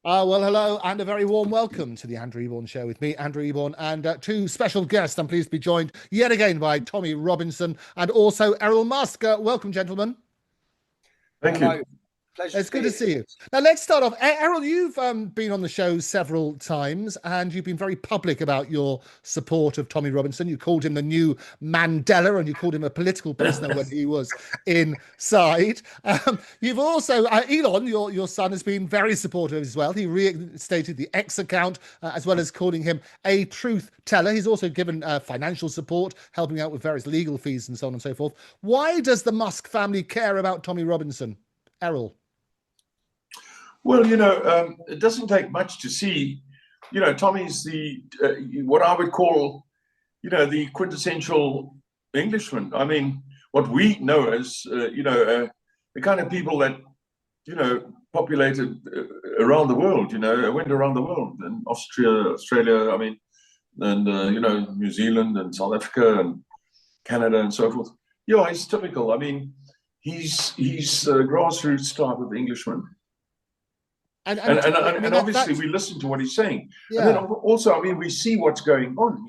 Well, hello, and a very warm welcome to the Andrew Eborn Show with me, Andrew Eborn, and two special guests. I'm pleased to be joined yet again by Tommy Robinson and also Errol Musk. Welcome, gentlemen. Thank you. Pleasure. It's good to see you. Now, let's start off. Errol, you've been on the show several times, and you've been very public about your support of Tommy Robinson. You called him the new Mandela, and you called him a political prisoner when he was inside. You've also, Elon, your son, has been very supportive as well. He reinstated the X account, as well as calling him a truth teller. He's also given financial support, helping out with various legal fees and so on and so forth. Why does the Musk family care about Tommy Robinson? Errol? Well, it doesn't take much to see. Tommy's the what I would call, the quintessential Englishman. I mean, what we know as, the kind of people that, populated around the world. Went around the world, in Australia. I mean, and New Zealand and South Africa and Canada and so forth. Yeah, he's typical. I mean, he's a grassroots type of Englishman. And obviously we listen to what he's saying. Yeah. And then also, I mean, we see what's going on,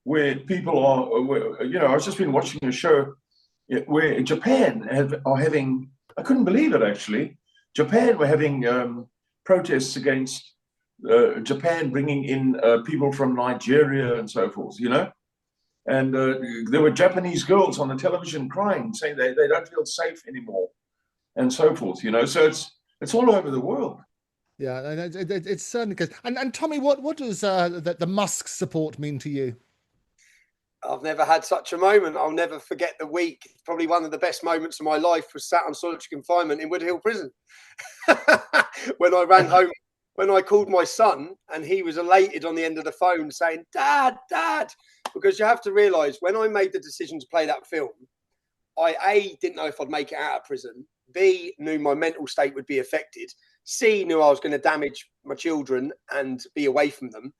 where people are, I've just been watching a show where Japan are having, I couldn't believe it actually, Japan were having protests against Japan bringing in people from Nigeria and so forth, and there were Japanese girls on the television crying, saying they don't feel safe anymore and so forth, so it's all over the world. Yeah, it's certainly good. And Tommy, what does the Musk support mean to you? I've never had such a moment. I'll never forget the week. Probably one of the best moments of my life was sat on solitary confinement in Woodhill Prison. When I ran home, when I called my son, and he was elated on the end of the phone saying, Dad, because you have to realise, when I made the decision to play that film, I didn't know if I'd make it out of prison. B, knew my mental state would be affected. C, knew I was going to damage my children and be away from them.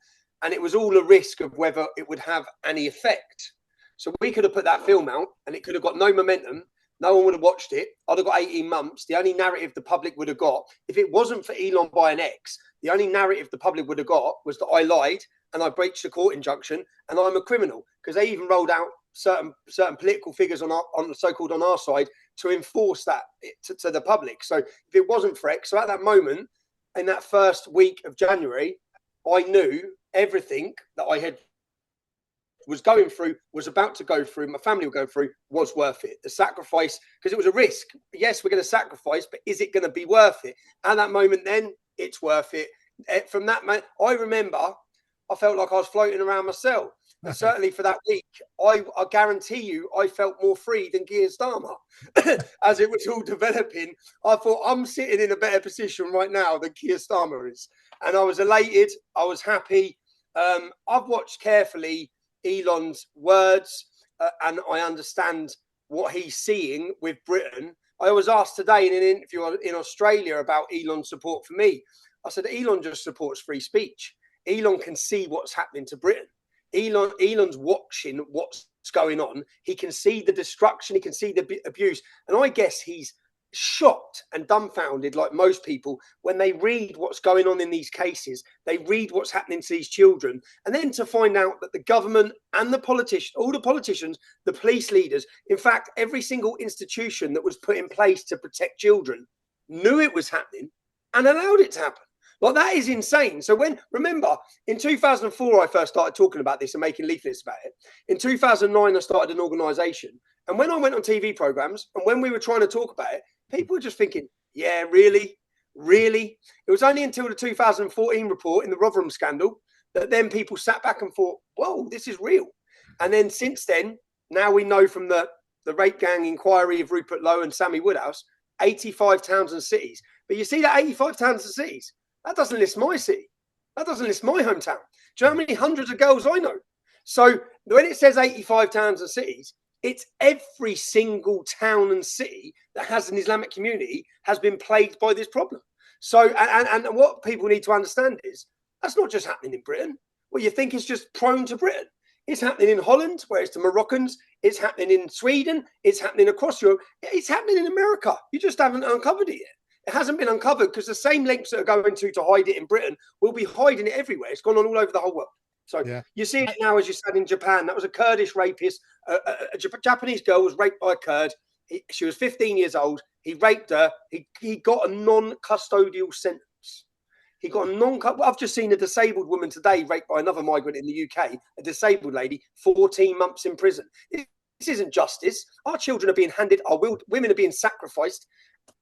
And it was all a risk of whether it would have any effect. So we could have put that film out and it could have got no momentum. No one would have watched it. I'd have got 18 months. The only narrative the public would have got, if it wasn't for Elon buying X, the only narrative the public would have got was that I lied and I breached the court injunction and I'm a criminal. Because they even rolled out certain political figures on our side to enforce that to the public. So if it wasn't for X, so at that moment, in that first week of January, I knew everything that I was about to go through, my family would go through, was worth it. The sacrifice, because it was a risk. Yes, we're going to sacrifice, but is it going to be worth it? At that moment then, it's worth it. From that moment, I remember I felt like I was floating around my cell. And certainly for that week, I guarantee you, I felt more free than Keir Starmer. As it was all developing, I thought, I'm sitting in a better position right now than Keir Starmer is. And I was elated. I was happy. I've watched carefully Elon's words, and I understand what he's seeing with Britain. I was asked today in an interview in Australia about Elon's support for me. I said, Elon just supports free speech. Elon can see what's happening to Britain. Elon's watching what's going on. He can see the destruction. He can see the abuse. And I guess he's shocked and dumbfounded, like most people, when they read what's going on in these cases. They read what's happening to these children. And then to find out that the government and the politicians, all the politicians, the police leaders, in fact, every single institution that was put in place to protect children knew it was happening and allowed it to happen. Like, that is insane. So remember, in 2004, I first started talking about this and making leaflets about it. In 2009, I started an organisation. And when I went on TV programmes and when we were trying to talk about it, people were just thinking, yeah, really? Really? It was only until the 2014 report in the Rotherham scandal that then people sat back and thought, whoa, this is real. And then since then, now we know from the rape gang inquiry of Rupert Lowe and Sammy Woodhouse, 85 towns and cities. But you see that 85 towns and cities? That doesn't list my city. That doesn't list my hometown. Do you know how many hundreds of girls I know? So when it says 85 towns and cities, it's every single town and city that has an Islamic community has been plagued by this problem. So, and what people need to understand is that's not just happening in Britain. What you think is just prone to Britain. It's happening in Holland, where it's the Moroccans. It's happening in Sweden. It's happening across Europe. It's happening in America. You just haven't uncovered it yet. It hasn't been uncovered because the same links that are going to hide it in Britain will be hiding it everywhere. It's gone on all over the whole world. So you see it now, as you said, in Japan. That was a Kurdish rapist. A Japanese girl was raped by a Kurd. She was 15 years old. He raped her. He got a non-custodial sentence. He got a I've just seen a disabled woman today raped by another migrant in the UK, a disabled lady, 14 months in prison. This isn't justice. Our children are being handed, women are being sacrificed.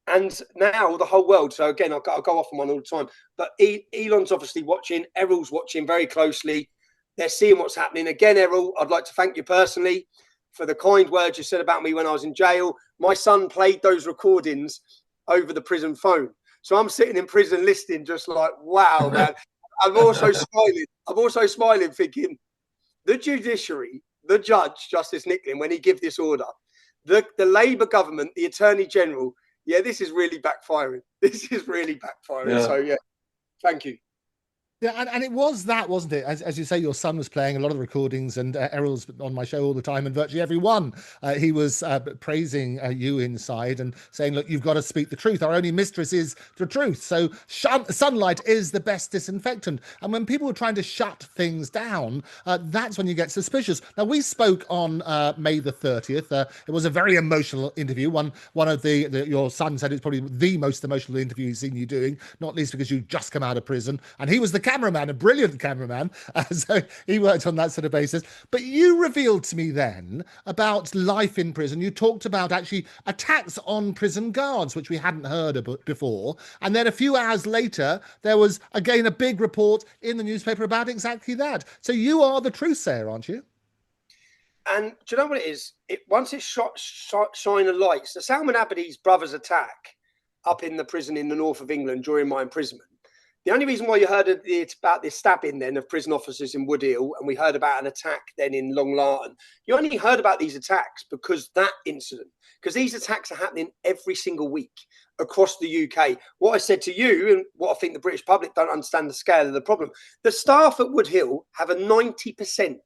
And now the whole world. So again, I'll go off on one all the time. But Elon's obviously watching. Errol's watching very closely. They're seeing what's happening. Again, Errol, I'd like to thank you personally for the kind words you said about me when I was in jail. My son played those recordings over the prison phone. So I'm sitting in prison listening, just like, wow, man. I'm also smiling, thinking the judiciary, the judge, Justice Nicklin, when he gave this order, the Labour government, the Attorney General, this is really backfiring. Yeah. So, thank you. Yeah, and it was that, wasn't it? As you say, your son was playing a lot of the recordings, and Errol's on my show all the time, and virtually every one, he was praising you inside and saying, look, you've got to speak the truth. Our only mistress is the truth. So sunlight is the best disinfectant. And when people are trying to shut things down, that's when you get suspicious. Now, we spoke on May the 30th. It was a very emotional interview. One of your son said it's probably the most emotional interview he's seen you doing, not least because you just come out of prison. And he was the cameraman, a brilliant cameraman, so he worked on that sort of basis. But you revealed to me then about life in prison. You talked about actually attacks on prison guards, which we hadn't heard about before. And then a few hours later, there was again a big report in the newspaper about exactly that. So you are the truth sayer, aren't you? And do you know what it is? Once it shine a light, so Salman Abedi's brother's attack up in the prison in the north of England during my imprisonment. The only reason why you heard about this stabbing then of prison officers in Woodhill, and we heard about an attack then in Long Lartin, you only heard about these attacks because these attacks are happening every single week across the UK. What I said to you, and what I think the British public don't understand the scale of the problem, the staff at Woodhill have a 90%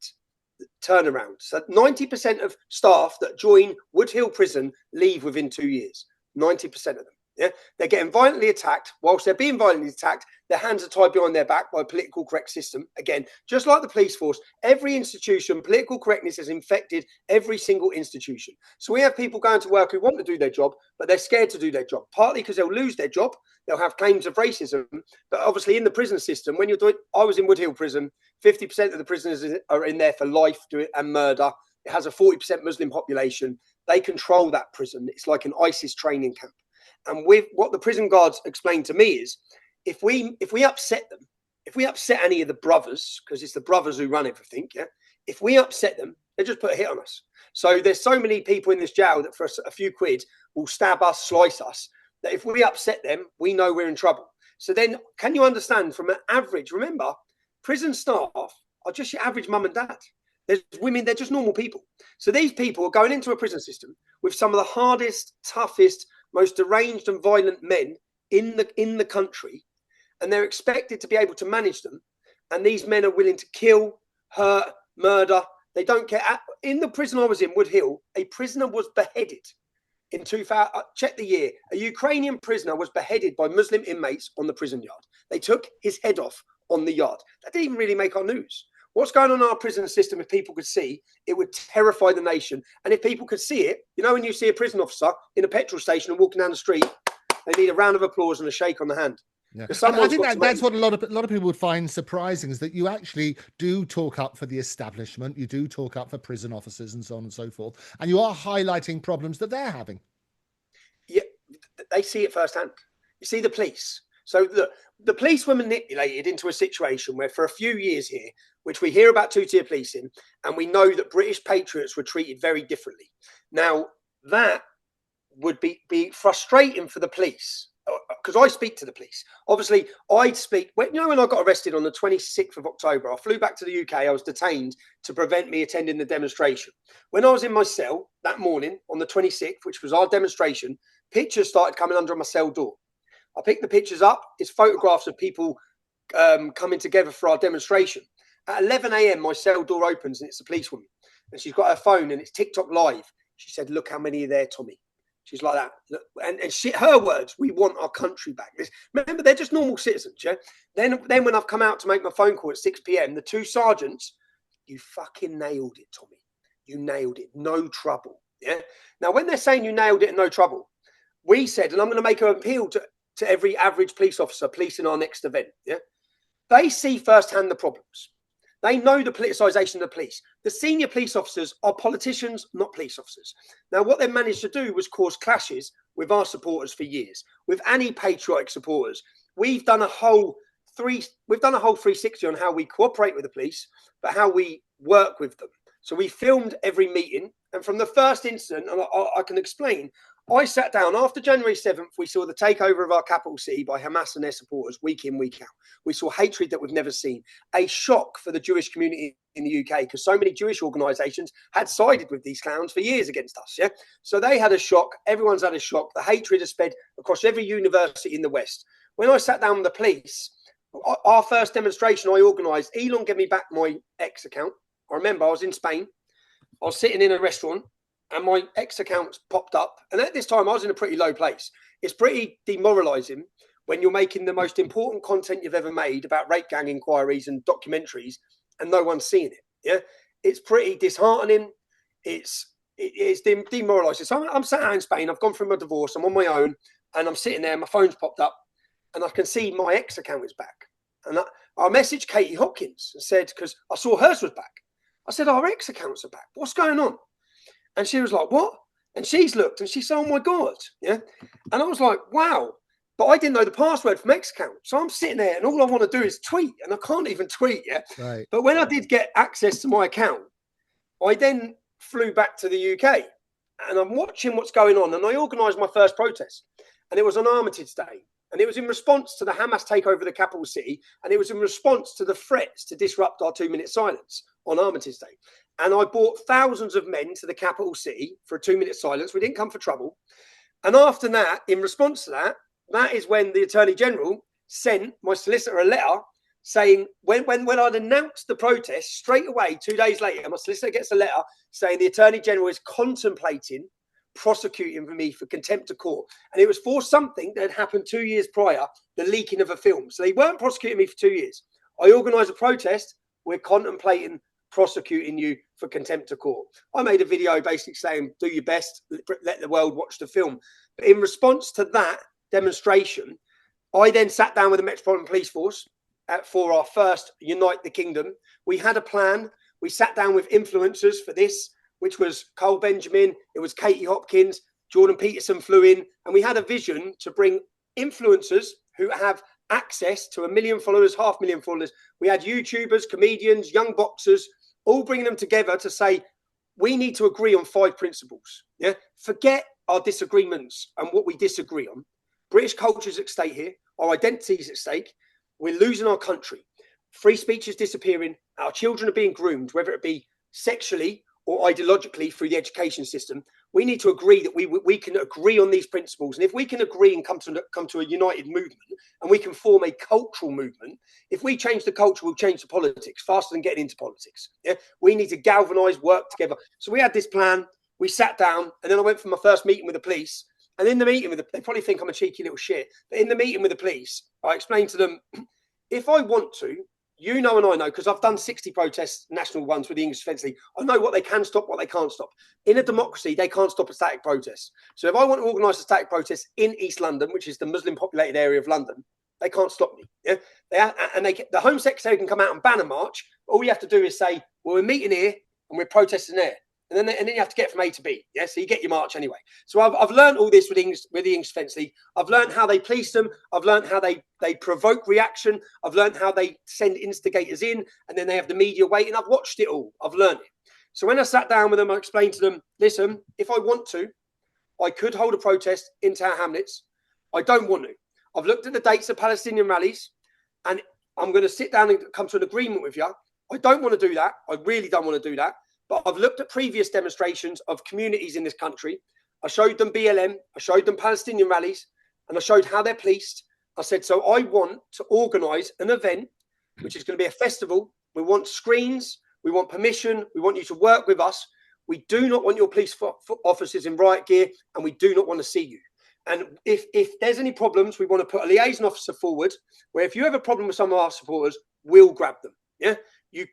turnaround. So 90% of staff that join Woodhill prison leave within 2 years. 90% of them. Yeah, they're getting violently attacked. Whilst they're being violently attacked, their hands are tied behind their back by a political correct system. Again, just like the police force, every institution, political correctness has infected every single institution. So we have people going to work who want to do their job, but they're scared to do their job, partly because they'll lose their job. They'll have claims of racism. But obviously in the prison system, when you're doing, I was in Woodhill prison, 50% of the prisoners are in there for life and murder. It has a 40% Muslim population. They control that prison. It's like an ISIS training camp. And with what the prison guards explained to me is, if we upset them, if we upset any of the brothers, because it's the brothers who run everything, if we upset them, they just put a hit on us. So there's so many people in this jail that for a few quid will stab us, slice us, that if we upset them, we know we're in trouble. So then can you understand from an average, remember, prison staff are just your average mum and dad. There's women, they're just normal people. So these people are going into a prison system with some of the hardest, toughest, most deranged and violent men in the country, and they're expected to be able to manage them. And these men are willing to kill, hurt, murder. They don't care. In the prison I was in, Woodhill, a prisoner was beheaded in 2000. Check the year. A Ukrainian prisoner was beheaded by Muslim inmates on the prison yard. They took his head off on the yard. That didn't even really make our news. What's going on in our prison system, if people could see, it would terrify the nation. And if people could see it, you know, when you see a prison officer in a petrol station and walking down the street, they need a round of applause and a shake on the hand. Yeah. I think that's what a lot of people would find surprising, is that you actually do talk up for the establishment, you do talk up for prison officers and so on and so forth, and you are highlighting problems that they're having. Yeah, they see it firsthand. You see the police. So the police were manipulated into a situation where for a few years here, which we hear about two-tier policing, and we know that British patriots were treated very differently. Now, that would be frustrating for the police, because I speak to the police. Obviously, I'd speak, when I got arrested on the 26th of October, I flew back to the UK, I was detained to prevent me attending the demonstration. When I was in my cell that morning on the 26th, which was our demonstration, pictures started coming under my cell door. I picked the pictures up. It's photographs of people coming together for our demonstration. At 11 a.m, my cell door opens and it's a policewoman. And she's got her phone and it's TikTok live. She said, "Look how many are there, Tommy. She's like that. And she, her words, we want our country back. Remember, they're just normal citizens, yeah? Then when I've come out to make my phone call at 6 p.m, the two sergeants, you fucking nailed it, Tommy. You nailed it. No trouble, yeah? Now, when they're saying you nailed it and no trouble, we said, and I'm going to make an appeal to every average police officer policing our next event, yeah? They see firsthand the problems. They know the politicisation of the police. The senior police officers are politicians, not police officers. Now, what they managed to do was cause clashes with our supporters for years, with anti-patriotic supporters. We've done a whole 360 on how we cooperate with the police, but how we work with them. So we filmed every meeting, and from the first incident, and I can explain, I sat down after January 7th. We saw the takeover of our capital city by Hamas and their supporters week in, week out. We saw hatred that we've never seen, a shock for the Jewish community in the UK, because so many Jewish organisations had sided with these clowns for years against us. Yeah, so they had a shock. Everyone's had a shock. The hatred has spread across every university in the West. When I sat down with the police, our first demonstration I organised, Elon gave me back my X account. I remember I was in Spain. I was sitting in a restaurant, and my X account popped up. And at this time, I was in a pretty low place. It's pretty demoralizing when you're making the most important content you've ever made about rape gang inquiries and documentaries, and no one's seeing it. Yeah, it's pretty disheartening. It's demoralizing. So I'm sat out in Spain. I've gone through my divorce. I'm on my own, and I'm sitting there. My phone's popped up, and I can see my X account is back. And I messaged Katie Hopkins and said, because I saw hers was back. I said, our X accounts are back. What's going on? And she was like, what? And she's looked and she said, oh my God. Yeah. And I was like, wow. But I didn't know the password from X account. So I'm sitting there and all I want to do is tweet, and I can't even tweet yet. Right. But when I did get access to my account, I then flew back to the UK and I'm watching what's going on. And I organised my first protest, and it was on Armitage Day. And it was in response to the Hamas takeover of the capital city. And it was in response to the threats to disrupt our 2-minute silence on Armitage Day. And I brought thousands of men to the capital city for a 2-minute silence. We didn't come for trouble. And after that, in response to that, that is when the Attorney General sent my solicitor a letter saying, when I'd announced the protest, straight away, 2 days later, my solicitor gets a letter saying the Attorney General is contemplating prosecuting me for contempt of court. And it was for something that had happened 2 years prior, the leaking of a film. So they weren't prosecuting me for 2 years. I organised a protest. We're contemplating prosecuting you for contempt of court. I made a video basically saying, do your best, let the world watch the film. But in response to that demonstration, I then sat down with the Metropolitan Police Force for our first Unite the Kingdom. We had a plan. We sat down with influencers for this, which was Cole Benjamin, it was Katie Hopkins, Jordan Peterson flew in, and we had a vision to bring influencers who have access to 1 million followers, 500,000 followers. We had YouTubers, comedians, young boxers, all bringing them together to say, we need to agree on 5 principles. Yeah, forget our disagreements and what we disagree on. British culture is at stake here. Our identity is at stake. We're losing our country. Free speech is disappearing. Our children are being groomed, whether it be sexually or ideologically through the education system. We need to agree that we can agree on these principles. And if we can agree and come to a united movement, and we can form a cultural movement, if we change the culture, we'll change the politics faster than getting into politics. Yeah, we need to galvanize, work together. So we had this plan. We sat down, and then I went for my first meeting with the police. And in the meeting with they probably think I'm a cheeky little shit, but in the meeting with the police, I explained to them, if I want to, you know, and I know, because I've done 60 protests, national ones with the English Defence League. I know what they can stop, what they can't stop. In a democracy, they can't stop a static protest. So if I want to organise a static protest in East London, which is the Muslim-populated area of London, they can't stop me. Yeah, the Home Secretary can come out and ban a march. All you have to do is say, well, we're meeting here and we're protesting there. And then you have to get from A to B. Yeah, so you get your march anyway. So I've learned all this with the English Defence League. I've learned how they police them. I've learned how they provoke reaction. I've learned how they send instigators in, and then they have the media waiting. I've watched it all. I've learned it. So when I sat down with them, I explained to them, listen, if I want to, I could hold a protest in Tower Hamlets. I don't want to. I've looked at the dates of Palestinian rallies, and I'm going to sit down and come to an agreement with you. I don't want to do that. I really don't want to do that. But I've looked at previous demonstrations of communities in this country. I showed them BLM. I showed them Palestinian rallies, and I showed how they're policed. I said, so I want to organise an event, which is going to be a festival. We want screens. We want permission. We want you to work with us. We do not want your police officers in riot gear, and we do not want to see you. And if there's any problems, we want to put a liaison officer forward, where if you have a problem with some of our supporters, we'll grab them. Yeah,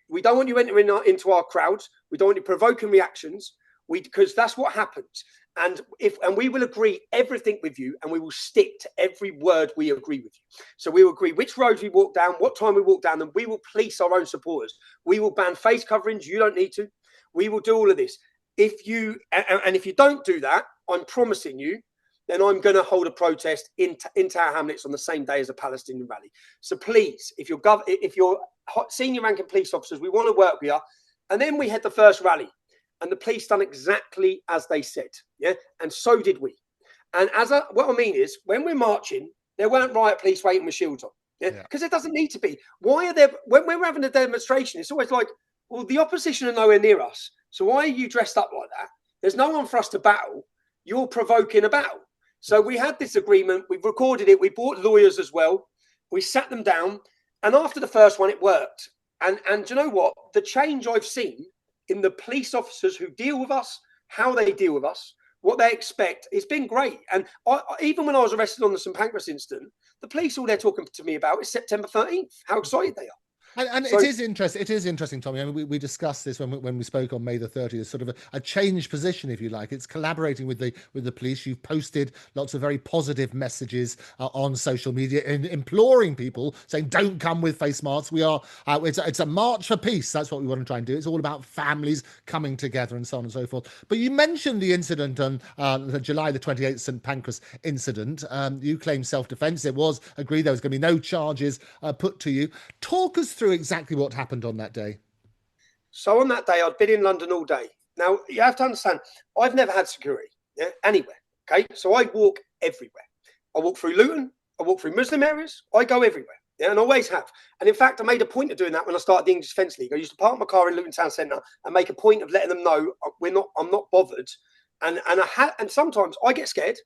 we don't want you entering into our crowds. We don't want you provoking reactions. Because that's what happens. And we will agree everything with you, and we will stick to every word we agree with you. So we will agree which roads we walk down, what time we walk down, and we will police our own supporters. We will ban face coverings. You don't need to. We will do all of this. If you don't do that, I'm promising you, then I'm going to hold a protest in Tower Hamlets on the same day as a Palestinian rally. So please, if you're senior ranking police officers, we want to work with you. And then we had the first rally. And the police done exactly as they said, yeah, and so did we. And what I mean is, when we're marching, there weren't riot police waiting with shields on, yeah, because it doesn't need to be. Why are there? When we're having a demonstration, it's always like, well, the opposition are nowhere near us, so why are you dressed up like that? There's no one for us to battle. You're provoking a battle. So we had this agreement. We recorded it. We brought lawyers as well. We sat them down, and after the first one, it worked. And do you know what? The change I've seen in the police officers who deal with us, how they deal with us, what they expect, it's been great. And even when I was arrested on the St Pancras incident, the police, all they're talking to me about is September 13th, how excited they are. And so, it is interesting. It is interesting, Tommy. I mean, we discussed this when we spoke on May the 30th. Sort of a changed position, if you like. It's collaborating with the police. You've posted lots of very positive messages on social media and imploring people, saying, "Don't come with face masks." We are. It's a march for peace. That's what we want to try and do. It's all about families coming together and so on and so forth. But you mentioned the incident on the July the 28th, St Pancras incident. You claimed self-defense. It was agreed there was going to be no charges put to you. Talk us through exactly what happened on that day. So on that day, I'd been in London all day. Now, you have to understand, I've never had security anywhere. Okay, so I walk everywhere. I walk through Luton. I walk through Muslim areas. I go everywhere. Yeah, and always have. And in fact, I made a point of doing that when I started the English Defence League. I used to park my car in Luton Town Centre and make a point of letting them know I'm not bothered. And sometimes I get scared,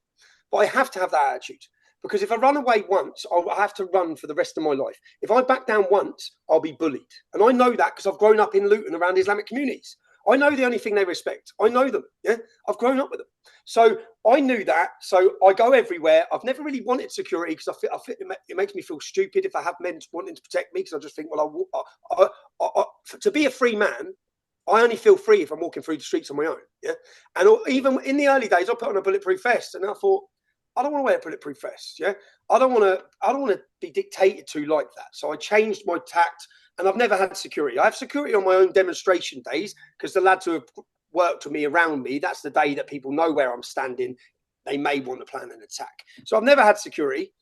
but I have to have that attitude. Because if I run away once, I'll have to run for the rest of my life. If I back down once, I'll be bullied. And I know that because I've grown up in Luton around Islamic communities. I know the only thing they respect. I know them. Yeah, I've grown up with them. So I knew that. So I go everywhere. I've never really wanted security because it makes me feel stupid if I have men wanting to protect me, because I just think, well, to be a free man, I only feel free if I'm walking through the streets on my own. Yeah, and even in the early days, I put on a bulletproof vest, and I thought, I don't want to wear a bulletproof vest. Yeah, I don't want to be dictated to like that. So I changed my tact, and I've never had security. I have security on my own demonstration days because the lads who have worked with me around me, that's the day that people know where I'm standing. They may want to plan an attack. So I've never had security.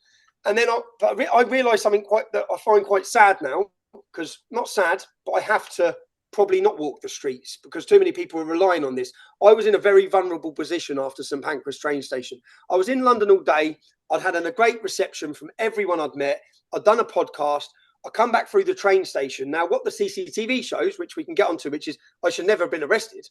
And then I realised something that I find quite sad now, because not sad, but I have to probably not walk the streets because too many people are relying on this. I was in a very vulnerable position after St Pancras train station. I was in London all day. I'd had a great reception from everyone I'd met. I'd done a podcast. I come back through the train station. Now, what the CCTV shows, which we can get onto, which is I should never have been arrested.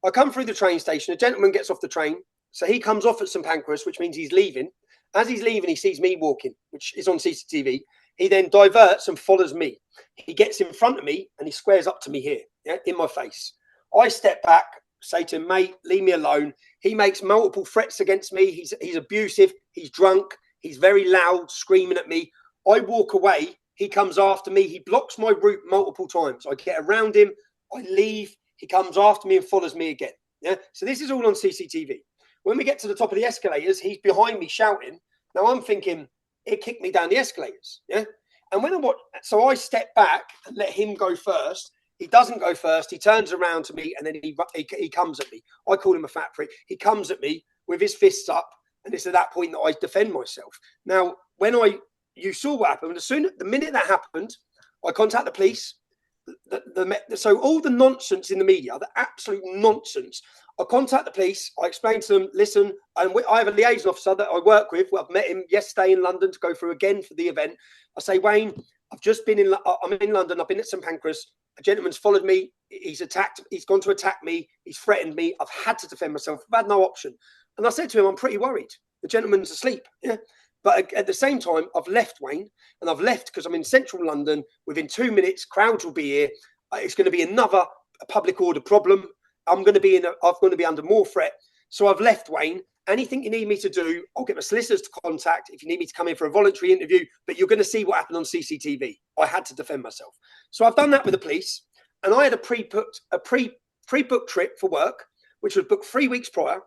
I come through the train station. A gentleman gets off the train. So he comes off at St Pancras, which means he's leaving. As he's leaving, he sees me walking, which is on CCTV. He then diverts and follows me. He gets in front of me and he squares up to me here, yeah, in my face. I step back, say to him, mate, leave me alone. He makes multiple threats against me. He's abusive. He's drunk. He's very loud, screaming at me. I walk away. He comes after me. He blocks my route multiple times. I get around him. I leave. He comes after me and follows me again. Yeah. So this is all on CCTV. When we get to the top of the escalators, he's behind me shouting. Now I'm thinking, it kicked me down the escalators. Yeah. And when so I step back and let him go first. He doesn't go first. He turns around to me and then he comes at me. I call him a fat prick. He comes at me with his fists up. And it's at that point that I defend myself. Now, you saw what happened. The minute that happened, I contact the police. So all the nonsense in the media, the absolute nonsense, I contact the police. I explain to them, listen, and I have a liaison officer that I work with. Well, I've met him yesterday in London to go through again for the event. I say, Wayne, I'm in London. I've been at St Pancras. A gentleman's followed me. He's gone to attack me. He's threatened me. I've had to defend myself. I've had no option. And I said to him, I'm pretty worried. The gentleman's asleep. Yeah. But at the same time, I've left, Wayne, and I've left because I'm in central London. Within 2 minutes, crowds will be here. It's going to be another public order problem. I'm going to be under more threat. So I've left, Wayne. Anything you need me to do, I'll get my solicitors to contact if you need me to come in for a voluntary interview, but you're going to see what happened on CCTV. I had to defend myself. So I've done that with the police, and I had a pre-booked trip for work, which was booked 3 weeks prior.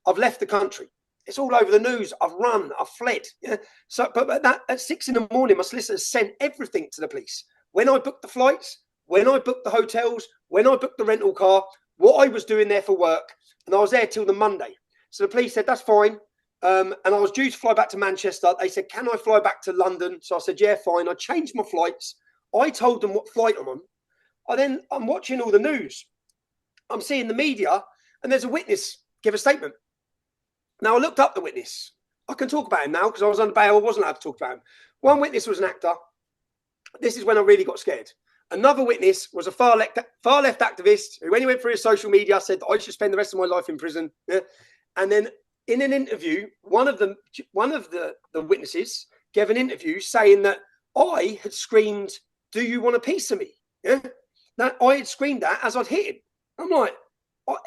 I've left the country. It's all over the news. I've run, I've fled. Yeah. So, but that at 6 a.m, my solicitors sent everything to the police. When I booked the flights, when I booked the hotels, when I booked the rental car, what I was doing there for work, and I was there till the Monday. So the police said, that's fine. And I was due to fly back to Manchester. They said, can I fly back to London? So I said, yeah, fine. I changed my flights. I told them what flight I'm on. I'm watching all the news. I'm seeing the media, and there's a witness give a statement. Now, I looked up the witness. I can talk about him now because I was under bail. I wasn't allowed to talk about him. One witness was an actor. This is when I really got scared. Another witness was a far left activist who, when he went through his social media, said that I should spend the rest of my life in prison. Yeah. And then in an interview, one of the witnesses gave an interview saying that I had screamed, "Do you want a piece of me?" Yeah. Now, I had screamed that as I'd hit him. I'm like,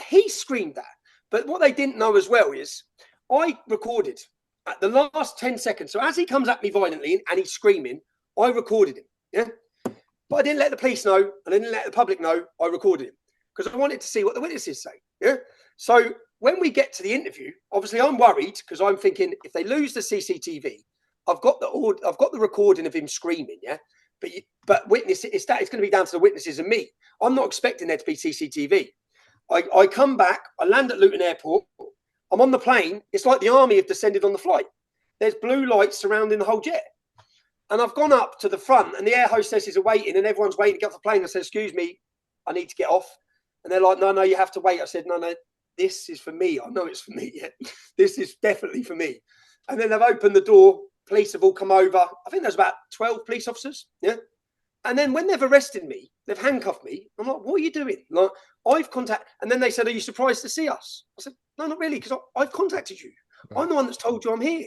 he screamed that. But what they didn't know as well is I recorded at the last 10 seconds. So as he comes at me violently and he's screaming, I recorded him. Yeah. But I didn't let the police know, and I didn't let the public know I recorded him because I wanted to see what the witnesses say. Yeah. So when we get to the interview, obviously I'm worried because I'm thinking if they lose the CCTV, I've got the recording of him screaming. Yeah. But witness, it's going to be down to the witnesses and me. I'm not expecting there to be CCTV. I come back, I land at Luton Airport, I'm on the plane, it's like the army have descended on the flight. There's blue lights surrounding the whole jet. And I've gone up to the front and the air hostesses are waiting and everyone's waiting to get off the plane. I said, excuse me, I need to get off. And they're like, no, you have to wait. I said, no, this is for me. I know it's for me. Yeah. This is definitely for me. And then they've opened the door. Police have all come over. I think there's about 12 police officers. Yeah. And then when they've arrested me, they've handcuffed me. I'm like, what are you doing? Like, I've contacted. And then they said, are you surprised to see us? I said, no, not really, because I've contacted you. Right. I'm the one that's told you I'm here.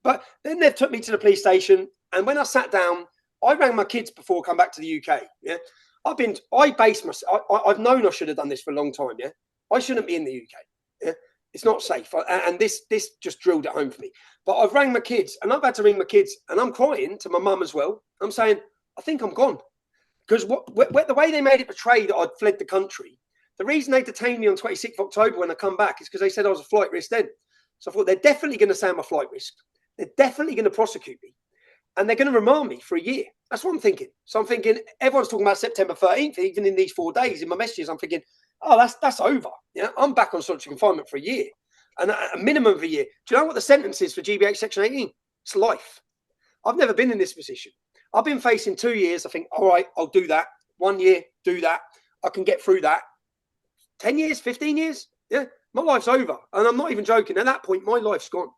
But then they've took me to the police station. And when I sat down, I rang my kids before I come back to the UK. Yeah. I've known I should have done this for a long time. Yeah. I shouldn't be in the UK. Yeah. It's not safe. And this just drilled it home for me. But I've rang my kids and I've had to ring my kids and I'm crying to my mum as well. I'm saying, I think I'm gone. Because the way they made it portray that I'd fled the country, the reason they detained me on 26th of October when I come back is because they said I was a flight risk then. So I thought they're definitely going to say I'm a flight risk. They're definitely going to prosecute me. And they're going to remand me for a year. That's what I'm thinking. So I'm thinking, everyone's talking about September 13th, even in these 4 days in my messages, I'm thinking, oh, that's over. Yeah, I'm back on solitary confinement for a year. And a minimum of a year. Do you know what the sentence is for GBH Section 18? It's life. I've never been in this position. I've been facing 2 years. I think, all right, I'll do that. 1 year, do that. I can get through that. 10 years, 15 years. Yeah, my life's over. And I'm not even joking. At that point, my life's gone.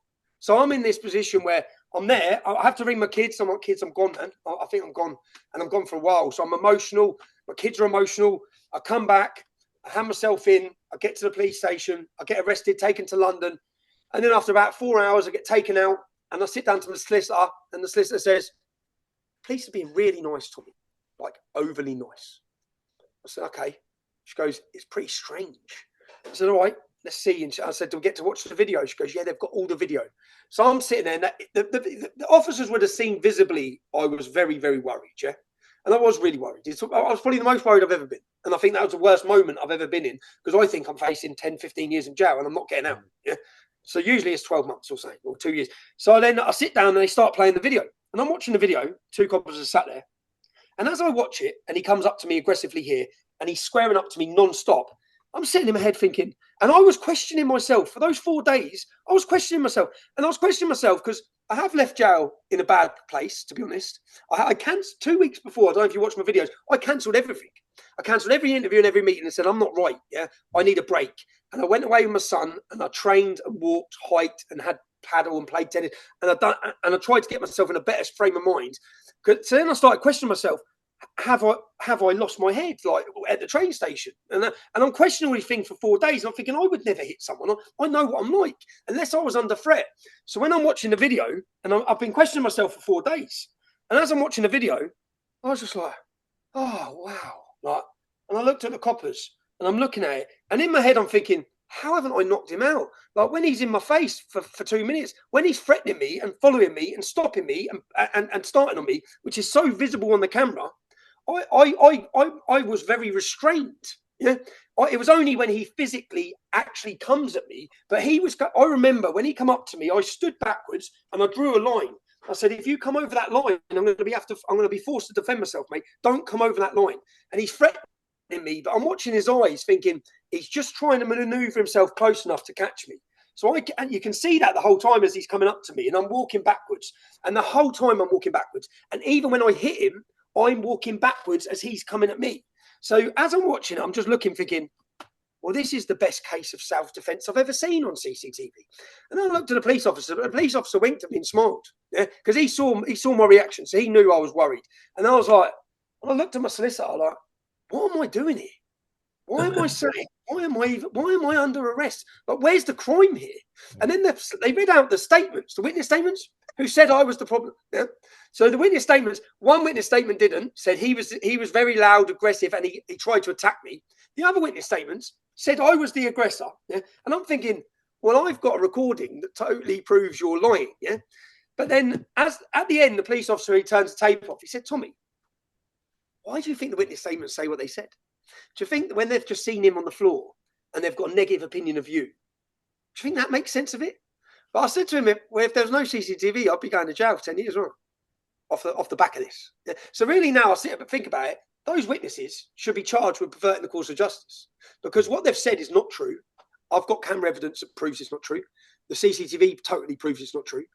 So I'm in this position where I'm there. I have to ring my kids. I'm like, kids, I'm gone, man. I think I'm gone. And I'm gone for a while. So I'm emotional. My kids are emotional. I come back. I hand myself in. I get to the police station. I get arrested, taken to London. And then after about 4 hours, I get taken out. And I sit down to the solicitor. And the solicitor says, police are being really nice to me. Like, overly nice. I said, okay. She goes, it's pretty strange. I said, all right, let's see. And I said, do we get to watch the video? She goes, yeah, they've got all the video. So I'm sitting there. And the officers would have seen visibly I was very, very worried, yeah? And I was really worried. I was probably the most worried I've ever been. And I think that was the worst moment I've ever been in because I think I'm facing 10, 15 years in jail and I'm not getting out, yeah? So usually it's 12 months or so, or 2 years. So then I sit down and they start playing the video. And I'm watching the video. Two coppers are sat there. And as I watch it, and he comes up to me aggressively here, and he's squaring up to me non-stop, I'm sitting in my head thinking, and I was questioning myself for those 4 days. I was questioning myself. And I was questioning myself because I have left jail in a bad place, to be honest. I cancelled 2 weeks before. I don't know if you watch my videos. I cancelled everything. I cancelled every interview and every meeting and said, I'm not right. Yeah, I need a break. And I went away with my son and I trained and walked, hiked and had paddle and played tennis. And I tried to get myself in a better frame of mind. So then I started questioning myself. Have I lost my head like at the train station? And I'm questioning everything for 4 days. And I'm thinking I would never hit someone. I know what I'm like unless I was under threat. So when I'm watching the video and I've been questioning myself for 4 days, and as I'm watching the video, I was just like, oh wow! Like, and I looked at the coppers and I'm looking at it, and in my head I'm thinking, how haven't I knocked him out? Like when he's in my face for 2 minutes, when he's threatening me and following me and stopping me and starting on me, which is so visible on the camera, I was very restrained. Yeah, it was only when he physically actually comes at me, but he was. I remember when he come up to me, I stood backwards and I drew a line. I said, if you come over that line, I'm going to be forced to defend myself, mate. Don't come over that line. And he's threatening me, but I'm watching his eyes, thinking he's just trying to maneuver himself close enough to catch me. So and you can see that the whole time as he's coming up to me, and I'm walking backwards, and the whole time I'm walking backwards, and even when I hit him, I'm walking backwards as he's coming at me. So as I'm watching it, I'm just looking, thinking, well, this is the best case of self-defense I've ever seen on CCTV. And I looked at the police officer, but the police officer winked at me and smiled, yeah, because he saw my reaction, so he knew I was worried. And I was like, I looked at my solicitor, like, what am I doing here? Why am I saying? Why am I under arrest? But where's the crime here? And then they read out the statements, the witness statements, who said I was the problem. Yeah. So the witness statements, one witness statement said he was very loud, aggressive, and he tried to attack me. The other witness statements said I was the aggressor. Yeah. And I'm thinking, well, I've got a recording that totally proves you're lying. Yeah. But then at the end, the police officer, he turns the tape off. He said, Tommy, why do you think the witness statements say what they said? Do you think that when they've just seen him on the floor and they've got a negative opinion of you, do you think that makes sense of it? But I said to him, well, if there was no CCTV, I'd be going to jail for 10 years, right? Off the back of this. Yeah. So really now I sit up and think about it, those witnesses should be charged with perverting the course of justice, because what they've said is not true. I've got camera evidence that proves it's not true. The CCTV totally proves it's not true.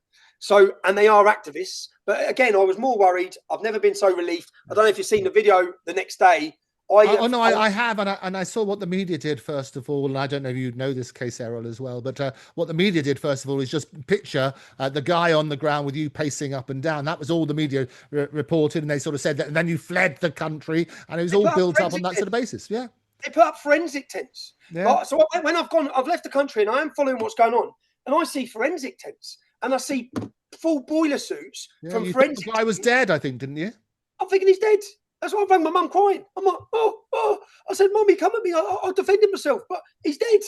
So, and they are activists. But again, I was more worried. I've never been so relieved. I don't know if you've seen the video the next day. I have, and I saw what the media did first of all, and I don't know if you know this case, Errol, as well, but what the media did first of all is just picture the guy on the ground with you pacing up and down. That was all the media reported, and they sort of said that, and then you fled the country, and it was all built up on that sort of basis. Yeah, they put up forensic tents. Yeah. So when I've left the country and I am following what's going on, and I see forensic tents, and I see full boiler suits from forensic. The guy was dead, I think, didn't you? I'm thinking he's dead. That's why I rang my mum crying. I'm like, oh. I said, Mummy, come at me. I'll defend myself, but he's dead.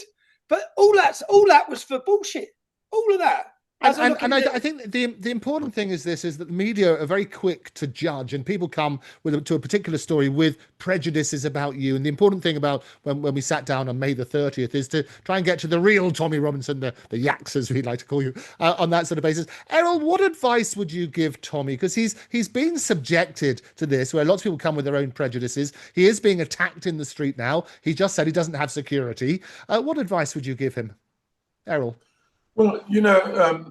But all that was for bullshit. All of that. And I think the important thing is that the media are very quick to judge, and people come to a particular story with prejudices about you. And the important thing about when we sat down on May the 30th is to try and get to the real Tommy Robinson, the yaks, as we like to call you, on that sort of basis. Errol, what advice would you give Tommy? Because he's been subjected to this, where lots of people come with their own prejudices. He is being attacked in the street now. He just said he doesn't have security. What advice would you give him, Errol? Well,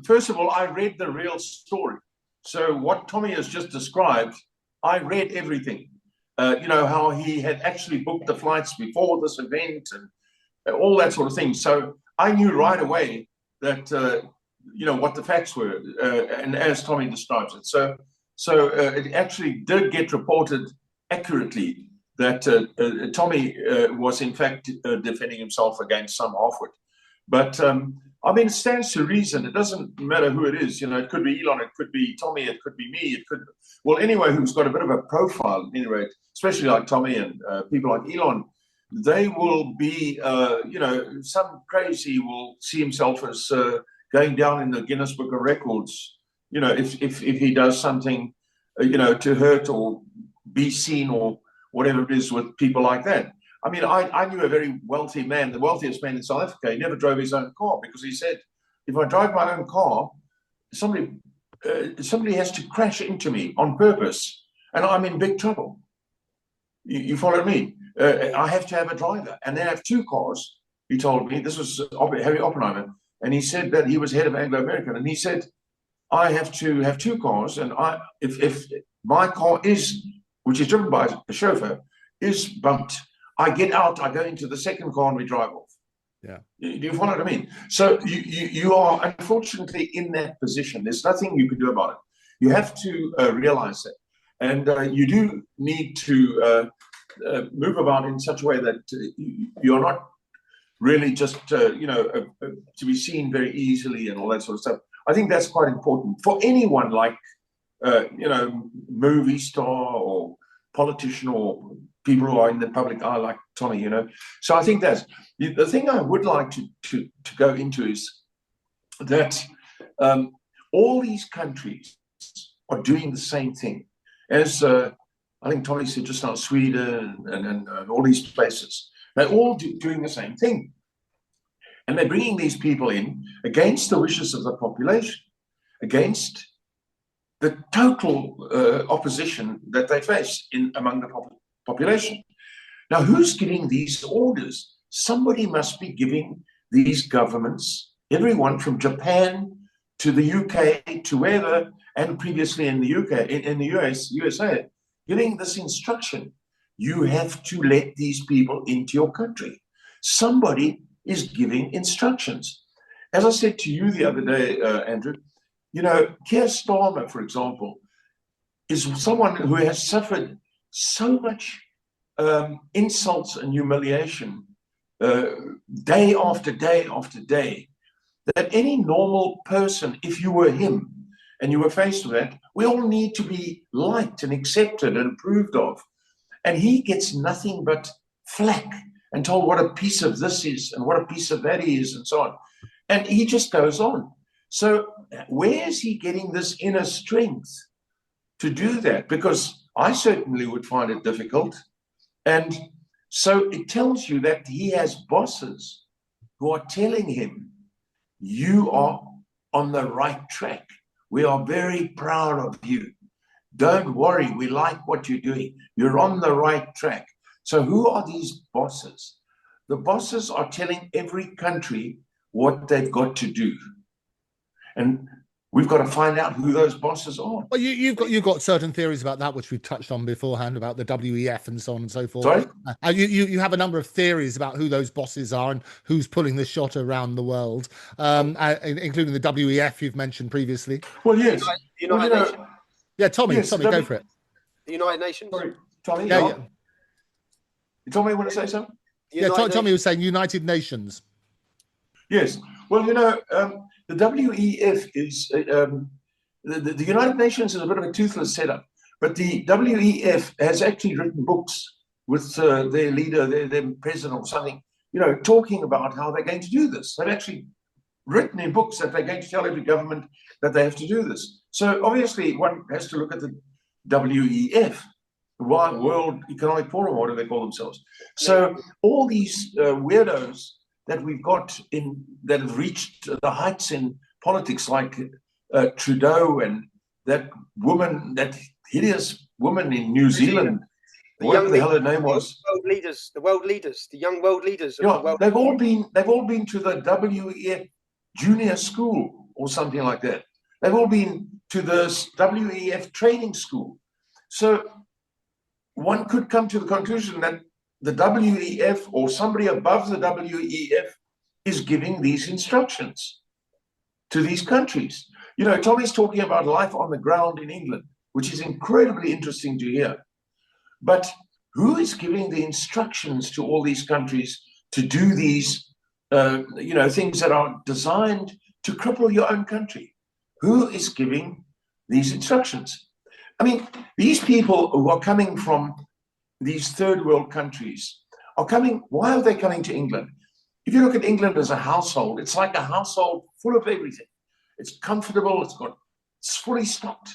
first of all, I read the real story. So what Tommy has just described, I read everything. How he had actually booked the flights before this event and all that sort of thing. So I knew right away that, what the facts were, and as Tommy describes it. So it actually did get reported accurately that Tommy was in fact defending himself against some halfwit. But it stands to reason. It doesn't matter who it is. It could be Elon, it could be Tommy, it could be me, anyone who's got a bit of a profile, anyway, especially like Tommy and people like Elon, they will be, some crazy will see himself as going down in the Guinness Book of Records, if he does something, to hurt or be seen or whatever it is with people like that. I knew a very wealthy man, the wealthiest man in South Africa. He never drove his own car because he said, if I drive my own car, somebody has to crash into me on purpose, and I'm in big trouble. You follow me? I have to have a driver, and they have two cars. He told me, this was Harry Oppenheimer, and he said that he was head of Anglo American, and he said, I have to have two cars, and if my car which is driven by a chauffeur, is bumped, I get out, I go into the second car, and we drive off. Yeah. Do you follow what I mean? So you are unfortunately in that position. There's nothing you can do about it. You have to realize that. And you do need to move about in such a way that you're not really just, to be seen very easily and all that sort of stuff. I think that's quite important for anyone like, movie star or politician or people who are in the public eye, like Tommy, you know. So I think that's the thing I would like to go into is that all these countries are doing the same thing. As I think Tommy said just now, Sweden and all these places, they're all doing the same thing. And they're bringing these people in against the wishes of the population, against the total opposition that they face among the population. Now, who's giving these orders? Somebody must be giving these governments, everyone from Japan to the UK to wherever, and previously in the UK, in the USA, giving this instruction. You have to let these people into your country. Somebody is giving instructions. As I said to you the other day, Andrew, you know, Keir Starmer, for example, is someone who has suffered so much insults and humiliation day after day after day, that any normal person, if you were him and you were faced with that, we all need to be liked and accepted and approved of. And he gets nothing but flack and told what a piece of this is and what a piece of that is and so on. And he just goes on. So where is he getting this inner strength to do that? Because I certainly would find it difficult. And so it tells you that he has bosses who are telling him, you are on the right track. We are very proud of you. Don't worry, we like what you're doing. You're on the right track. So who are these bosses? The bosses are telling every country what they've got to do. And we've got to find out who those bosses are. Well, you've got certain theories about that, which we've touched on beforehand, about the WEF and so on and so forth. Sorry? You have a number of theories about who those bosses are and who's pulling the shot around the world, including the WEF you've mentioned previously. Well, yes. United Nations. Yeah, Tommy, Yes, go for it. The United Nations. Sorry, Tommy. Yeah. Tommy, want to say something? Tommy was saying United Nations. Yes. Well, you know, the WEF is the United Nations is a bit of a toothless setup, but the WEF has actually written books with their leader, their president or something, you know, talking about how they're going to do this. They've actually written in books that they're going to tell every government that they have to do this. So obviously one has to look at the WEF, the World Economic Forum, what do they call themselves? So all these weirdos that we've got that have reached the heights in politics, like Trudeau and that woman, that hideous woman in New Zealand, what the hell her name was? The world leaders, the young world leaders. Yeah, they've all been to the WEF junior school or something like that. They've all been to the WEF training school. So one could come to the conclusion that the WEF or somebody above the WEF is giving these instructions to these countries. You know, Tommy's talking about life on the ground in England, which is incredibly interesting to hear. But who is giving the instructions to all these countries to do these, things that are designed to cripple your own country? Who is giving these instructions? I mean, these people who are coming from these third world countries are coming. Why are they coming to England? If you look at England as a household, it's like a household full of everything. It's comfortable, it's fully stocked.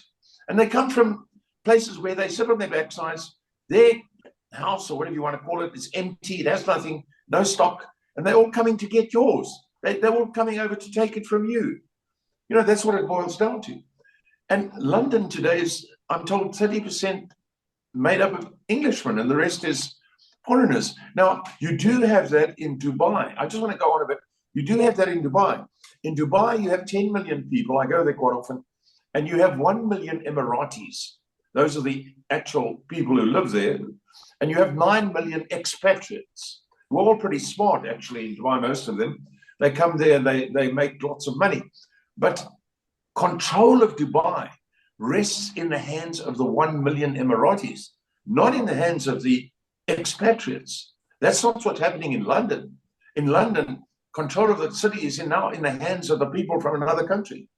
And they come from places where they sit on their backsides, their house or whatever you want to call it is empty, it has nothing, no stock, and they're all coming to get yours. They're all coming over to take it from you. You know, that's what it boils down to. And London today is, I'm told, 30% made up of Englishmen and the rest is foreigners. Now, you do have that in Dubai. I just want to go on a bit. You do have that in Dubai. In Dubai, you have 10 million people. I go there quite often. And you have 1 million Emiratis. Those are the actual people who live there. And you have 9 million expatriates, who are all pretty smart, actually, in Dubai, most of them. They come there, they make lots of money. But control of Dubai rests in the hands of the 1 million Emiratis, not in the hands of the expatriates. That's not what's happening in London. In London, control of the city is now in the hands of the people from another country.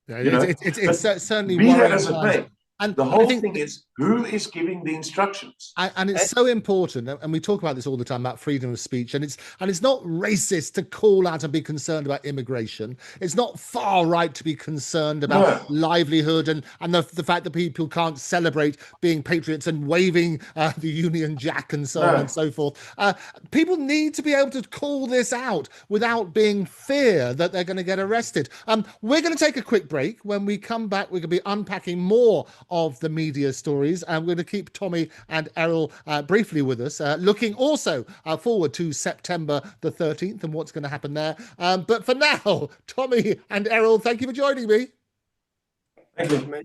Yeah, it's certainly be that worrying as it may. And the whole thing is, who is giving the instructions? And it's so important, and we talk about this all the time about freedom of speech, and it's not racist to call out and be concerned about immigration. It's not far right to be concerned about livelihood and the fact that people can't celebrate being patriots and waving the Union Jack and so on and so forth. People need to be able to call this out without being fear that they're going to get arrested. We're going to take a quick break. When we come back, we're going to be unpacking more of the media stories, and we're going to keep Tommy and Errol briefly with us, looking also forward to September the 13th and what's going to happen there. But for now, Tommy and Errol, thank you for joining me. Thank you.